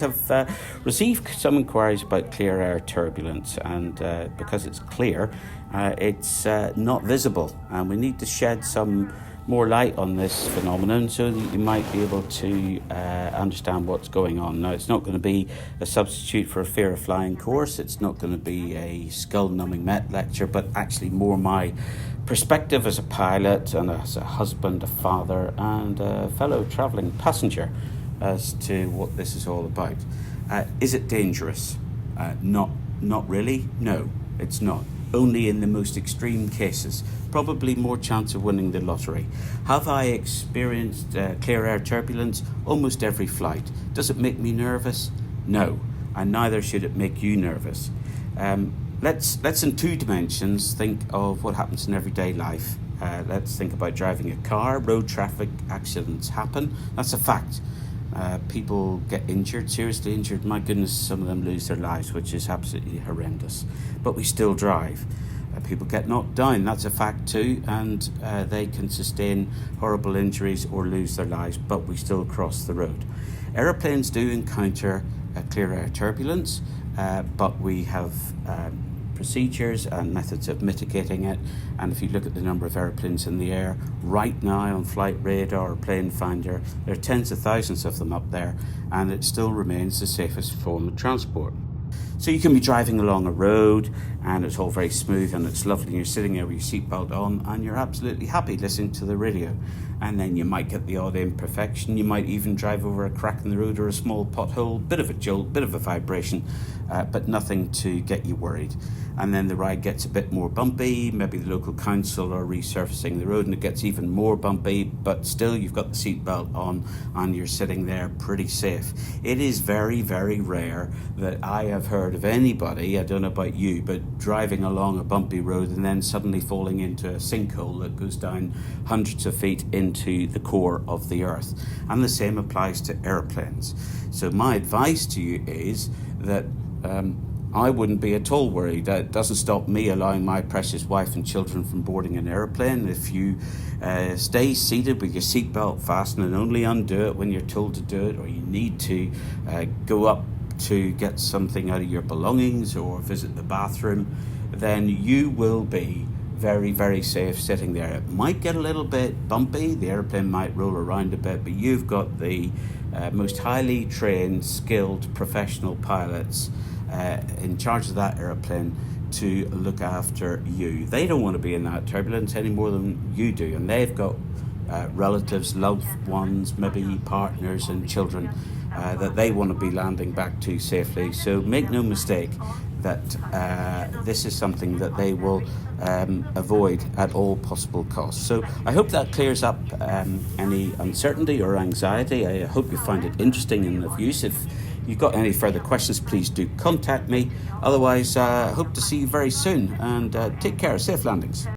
I've received some inquiries about clear air turbulence, and because it's clear, it's not visible, and we need to shed some more light on this phenomenon so that you might be able to understand what's going on. Now, it's not going to be a substitute for a fear of flying course. It's not going to be a skull-numbing Met lecture, but actually more my perspective as a pilot and as a husband, a father, and a fellow travelling passenger as to what this is all about. Is it dangerous? Not really. No, it's not. Only in the most extreme cases. Probably more chance of winning the lottery. Have I experienced clear air turbulence? Almost every flight. Does it make me nervous? No, and neither should it make you nervous. Let's in two dimensions think of what happens in everyday life. Let's think about driving a car. Road traffic accidents happen. That's a fact. People get injured, seriously injured. My goodness, some of them lose their lives, which is absolutely horrendous. But we still drive. People get knocked down, that's a fact too, and they can sustain horrible injuries or lose their lives, but we still cross the road. Aeroplanes do encounter clear air turbulence, but we have procedures and methods of mitigating it. And if you look at the number of airplanes in the air right now on Flight Radar or Plane Finder, there are tens of thousands of them up there, and it still remains the safest form of transport. So you can be driving along a road and it's all very smooth and it's lovely and you're sitting there with your seatbelt on and you're absolutely happy listening to the radio. And then you might get the odd imperfection. You might even drive over a crack in the road or a small pothole, bit of a jolt, bit of a vibration, but nothing to get you worried. And then the ride gets a bit more bumpy. Maybe the local council are resurfacing the road and it gets even more bumpy, but still you've got the seatbelt on and you're sitting there pretty safe. It is very, very rare that I have heard of anybody, I don't know about you, but driving along a bumpy road and then suddenly falling into a sinkhole that goes down hundreds of feet into the core of the earth. And the same applies to airplanes. So my advice to you is that I wouldn't be at all worried. That doesn't stop me allowing my precious wife and children from boarding an airplane. If you stay seated with your seatbelt fastened and only undo it when you're told to do it, or you need to go up to get something out of your belongings or visit the bathroom, then you will be very, very safe sitting there. It might get a little bit bumpy, the airplane might roll around a bit, but you've got the most highly trained, skilled, professional pilots in charge of that airplane to look after you. They don't want to be in that turbulence any more than you do, and they've got relatives, loved ones, maybe partners and children that they want to be landing back to safely. So make no mistake that this is something that they will avoid at all possible costs. So I hope that clears up any uncertainty or anxiety. I hope you find it interesting and of use. If you've got any further questions, please do contact me. Otherwise, I hope to see you very soon, and take care. Safe landings.